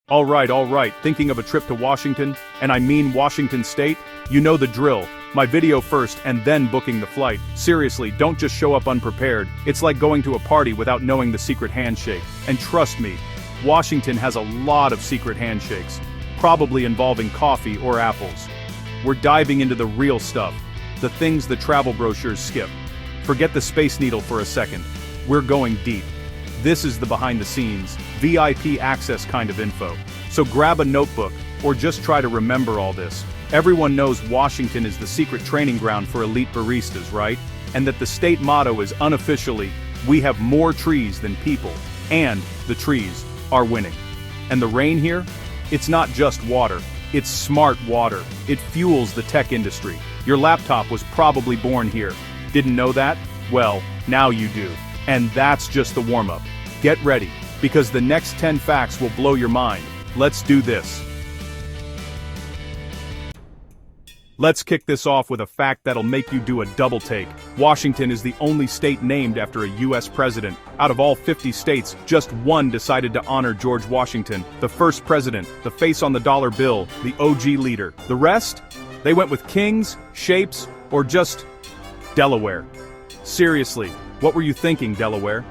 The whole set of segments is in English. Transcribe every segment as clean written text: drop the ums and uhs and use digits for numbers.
All right, thinking of a trip to Washington, and I mean Washington State? You know the drill. My video first and then booking the flight. Seriously, don't just show up unprepared. It's like going to a party without knowing the secret handshake. And trust me, Washington has a lot of secret handshakes, probably involving coffee or apples. We're diving into the real stuff, the things the travel brochures skip. Forget the Space Needle for a second. We're going deep. This is the behind-the-scenes, VIP access kind of info. So grab a notebook, or just try to remember all this. Everyone knows Washington is the secret training ground for elite baristas, right? And that the state motto is unofficially, we have more trees than people, and the trees are winning. And the rain here? It's not just water, it's smart water. It fuels the tech industry. Your laptop was probably born here. Didn't know that? Well, now you do. And that's just the warm-up. Get ready, because the next 10 facts will blow your mind. Let's do this. Let's kick this off with a fact that'll make you do a double take. Washington is the only state named after a US president. Out of all 50 states, just one decided to honor George Washington, the first president, the face on the dollar bill, the OG leader. The rest? They went with kings, shapes, or just Delaware. Seriously, what were you thinking, Delaware?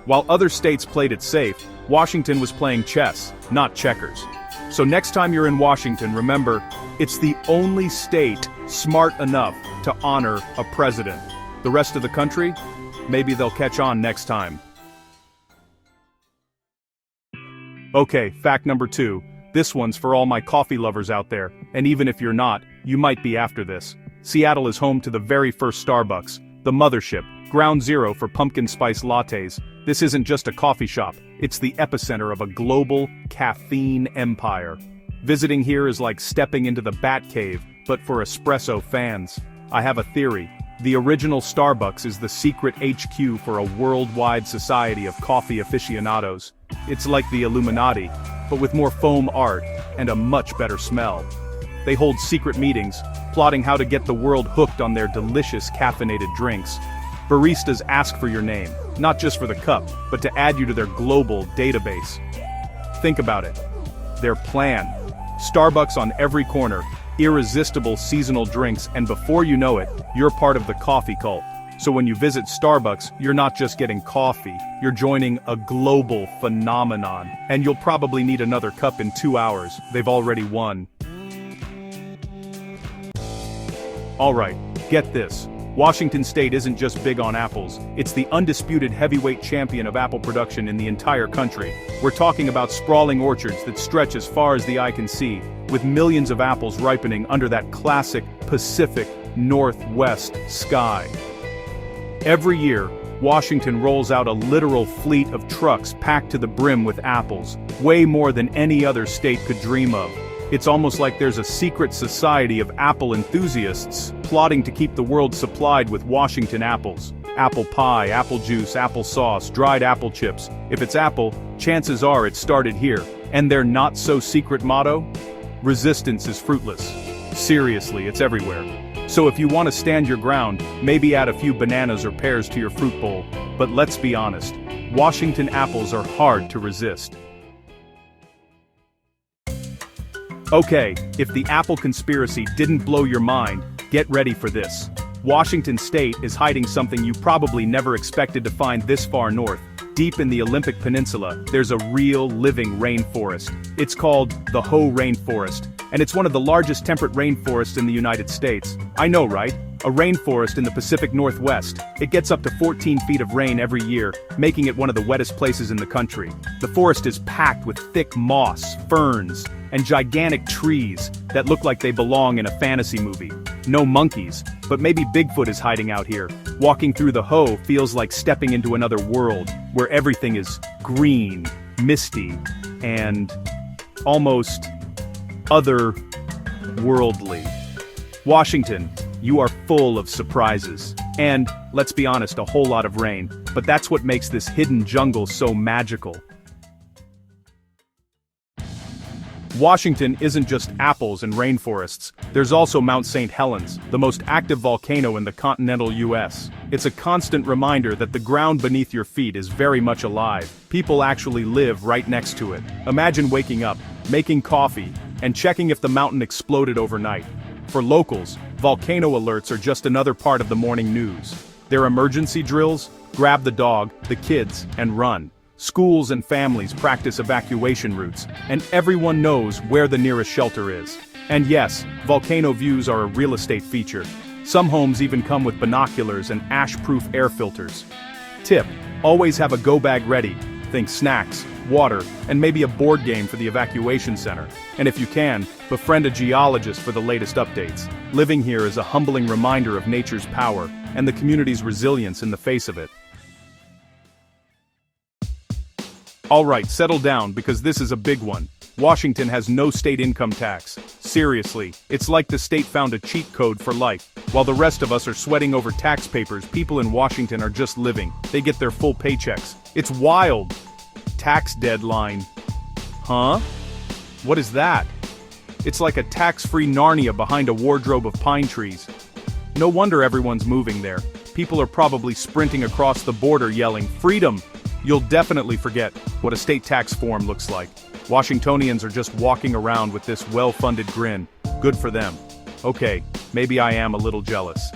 While other states played it safe, Washington was playing chess, not checkers. So next time you're in Washington, remember, it's the only state smart enough to honor a president. The rest of the country? Maybe they'll catch on next time. Okay, fact number 2. This one's for all my coffee lovers out there, and even if you're not, you might be after this. Seattle is home to the very first Starbucks, the mothership, ground zero for pumpkin spice lattes. This isn't just a coffee shop, it's the epicenter of a global caffeine empire. Visiting here is like stepping into the Batcave, but for espresso fans. I have a theory. The original Starbucks is the secret HQ for a worldwide society of coffee aficionados. It's like the Illuminati, but with more foam art and a much better smell. They hold secret meetings, plotting how to get the world hooked on their delicious caffeinated drinks. Baristas ask for your name, not just for the cup, but to add you to their global database. Think about it. Their plan. Starbucks on every corner, irresistible seasonal drinks, and before you know it, you're part of the coffee cult. So when you visit Starbucks, you're not just getting coffee, you're joining a global phenomenon. And you'll probably need another cup in 2 hours. They've already won. Alright, get this. Washington State isn't just big on apples, it's the undisputed heavyweight champion of apple production in the entire country. We're talking about sprawling orchards that stretch as far as the eye can see, with millions of apples ripening under that classic Pacific Northwest sky. Every year, Washington rolls out a literal fleet of trucks packed to the brim with apples, way more than any other state could dream of. It's almost like there's a secret society of apple enthusiasts plotting to keep the world supplied with Washington apples. Apple pie, apple juice, apple sauce, dried apple chips. If it's apple, chances are it started here. And their not-so-secret motto? Resistance is fruitless. Seriously, it's everywhere. So if you want to stand your ground, maybe add a few bananas or pears to your fruit bowl. But let's be honest, Washington apples are hard to resist. Okay, if the apple conspiracy didn't blow your mind, get ready for this. Washington State is hiding something you probably never expected to find this far north. Deep in the Olympic Peninsula, there's a real living rainforest. It's called the Hoh Rainforest, and it's one of the largest temperate rainforests in the United States. I know, right? A rainforest in the Pacific Northwest. It gets up to 14 feet of rain every year, making it one of the wettest places in the country. The forest is packed with thick moss, ferns, and gigantic trees that look like they belong in a fantasy movie. No monkeys, but maybe Bigfoot is hiding out here. Walking through the Hoh feels like stepping into another world, where everything is green, misty, and almost otherworldly. Washington, you are full of surprises. And, let's be honest, a whole lot of rain. But that's what makes this hidden jungle so magical. Washington isn't just apples and rainforests. There's also Mount St. Helens, the most active volcano in the continental US. It's a constant reminder that the ground beneath your feet is very much alive. People actually live right next to it. Imagine waking up, making coffee, and checking if the mountain exploded overnight. For locals, volcano alerts are just another part of the morning news. Their emergency drills: grab the dog, the kids, and run. Schools and families practice evacuation routes, and everyone knows where the nearest shelter is. And yes, volcano views are a real estate feature. Some homes even come with binoculars and ash-proof air filters. Tip: always have a go bag ready. Think snacks, water, and maybe a board game for the evacuation center. And if you can, befriend a geologist for the latest updates. Living here is a humbling reminder of nature's power and the community's resilience in the face of it. Alright, settle down because this is a big one. Washington has no state income tax. Seriously, it's like the state found a cheat code for life. While the rest of us are sweating over tax papers, people in Washington are just living. They get their full paychecks. It's wild. Tax deadline. Huh? What is that? It's like a tax-free Narnia behind a wardrobe of pine trees. No wonder everyone's moving there. People are probably sprinting across the border yelling, "Freedom!" You'll definitely forget what a state tax form looks like. Washingtonians are just walking around with this well-funded grin. Good for them. Okay, maybe I am a little jealous.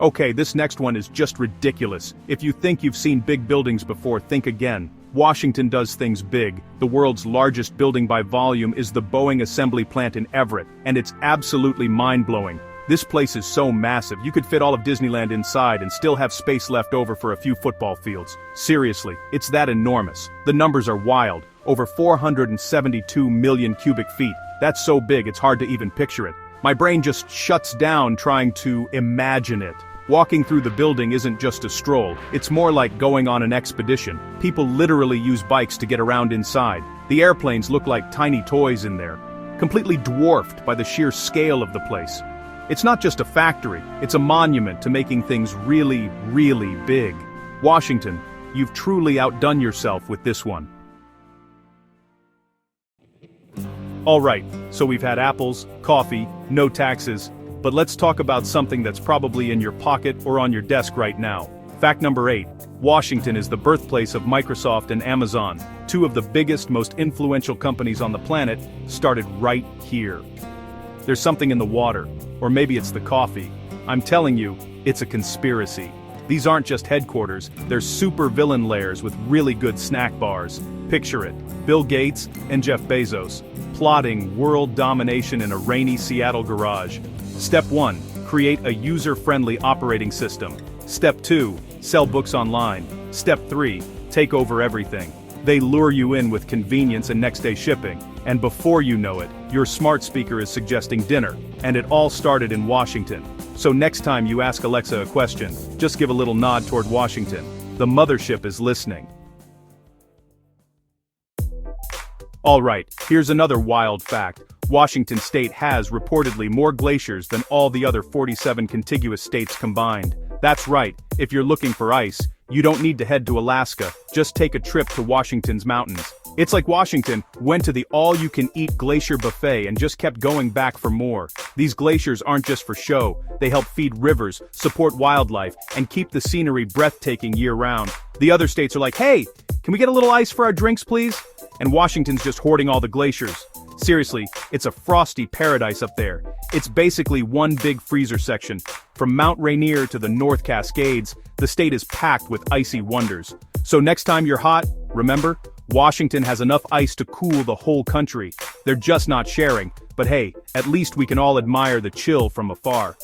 Okay, this next one is just ridiculous. If you think you've seen big buildings before, think again. Washington does things big. The world's largest building by volume is the Boeing assembly plant in Everett, and it's absolutely mind-blowing. This place is so massive, you could fit all of Disneyland inside and still have space left over for a few football fields. Seriously, it's that enormous. The numbers are wild. Over 472 million cubic feet. That's so big it's hard to even picture it. My brain just shuts down trying to imagine it. Walking through the building isn't just a stroll, it's more like going on an expedition. People literally use bikes to get around inside. The airplanes look like tiny toys in there, completely dwarfed by the sheer scale of the place. It's not just a factory, it's a monument to making things really, really big. Washington, you've truly outdone yourself with this one. Alright, so we've had apples, coffee, no taxes, but let's talk about something that's probably in your pocket or on your desk right now. Fact number 8. Washington is the birthplace of Microsoft and Amazon. Two of the biggest, most influential companies on the planet started right here. There's something in the water, or maybe it's the coffee. I'm telling you, it's a conspiracy. These aren't just headquarters, they're super villain layers with really good snack bars. Picture it, Bill Gates and Jeff Bezos, plotting world domination in a rainy Seattle garage. Step 1, create a user-friendly operating system. Step 2, sell books online. Step 3, take over everything. They lure you in with convenience and next-day shipping, and before you know it, your smart speaker is suggesting dinner, and it all started in Washington. So next time you ask Alexa a question, just give a little nod toward Washington. The mothership is listening. Alright, here's another wild fact. Washington state has reportedly more glaciers than all the other 47 contiguous states combined. That's right, if you're looking for ice, you don't need to head to Alaska, just take a trip to Washington's mountains. It's like Washington went to the all-you-can-eat glacier buffet and just kept going back for more. These glaciers aren't just for show, they help feed rivers, support wildlife, and keep the scenery breathtaking year-round. The other states are like, hey, can we get a little ice for our drinks please? And Washington's just hoarding all the glaciers. Seriously, it's a frosty paradise up there. It's basically one big freezer section. From Mount Rainier to the North Cascades, the state is packed with icy wonders. So next time you're hot, remember, Washington has enough ice to cool the whole country. They're just not sharing, but hey, at least we can all admire the chill from afar.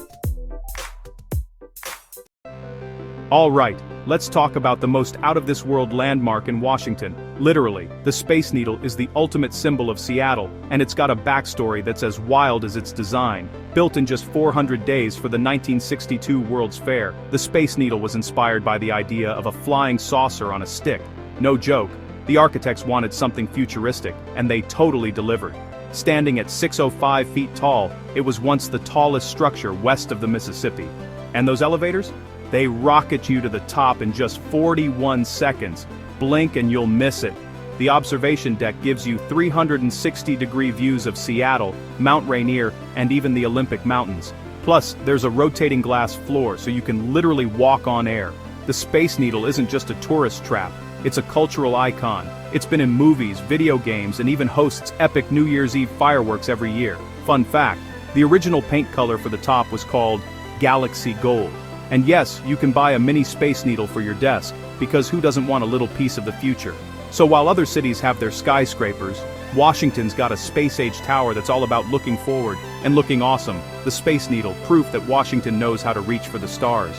Alright, let's talk about the most out-of-this-world landmark in Washington. Literally, the Space Needle is the ultimate symbol of Seattle, and it's got a backstory that's as wild as its design. Built in just 400 days for the 1962 World's Fair, the Space Needle was inspired by the idea of a flying saucer on a stick. No joke, the architects wanted something futuristic, and they totally delivered. Standing at 605 feet tall, it was once the tallest structure west of the Mississippi. And those elevators? They rocket you to the top in just 41 seconds. Blink and you'll miss it. The observation deck gives you 360-degree views of Seattle, Mount Rainier, and even the Olympic Mountains. Plus, there's a rotating glass floor so you can literally walk on air. The Space Needle isn't just a tourist trap, it's a cultural icon. It's been in movies, video games, and even hosts epic New Year's Eve fireworks every year. Fun fact, the original paint color for the top was called Galaxy Gold. And yes, you can buy a mini Space Needle for your desk, because who doesn't want a little piece of the future? So while other cities have their skyscrapers, Washington's got a space-age tower that's all about looking forward and looking awesome. The Space Needle, proof that Washington knows how to reach for the stars.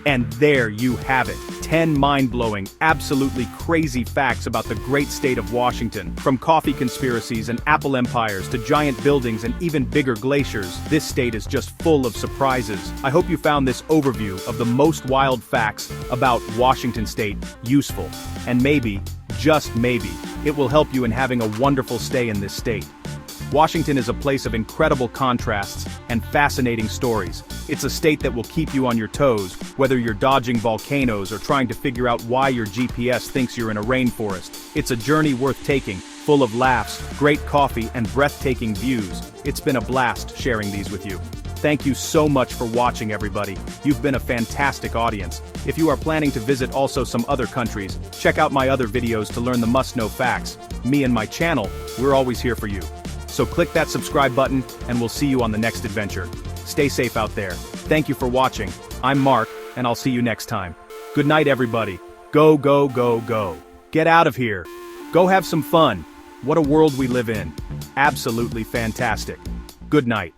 And there you have it. 10 mind-blowing, absolutely crazy facts about the great state of Washington. From coffee conspiracies and apple empires to giant buildings and even bigger glaciers, this state is just full of surprises. I hope you found this overview of the most wild facts about Washington State useful. And maybe, just maybe, it will help you in having a wonderful stay in this state. Washington is a place of incredible contrasts and fascinating stories. It's a state that will keep you on your toes, whether you're dodging volcanoes or trying to figure out why your GPS thinks you're in a rainforest. It's a journey worth taking, full of laughs, great coffee, and breathtaking views. It's been a blast sharing these with you. Thank you so much for watching, everybody. You've been a fantastic audience. If you are planning to visit also some other countries, check out my other videos to learn the must-know facts. Me and my channel, we're always here for you. So click that subscribe button, and we'll see you on the next adventure. Stay safe out there. Thank you for watching. I'm Mark, and I'll see you next time. Good night, everybody. Go, go, go, go. Get out of here. Go have some fun. What a world we live in. Absolutely fantastic. Good night.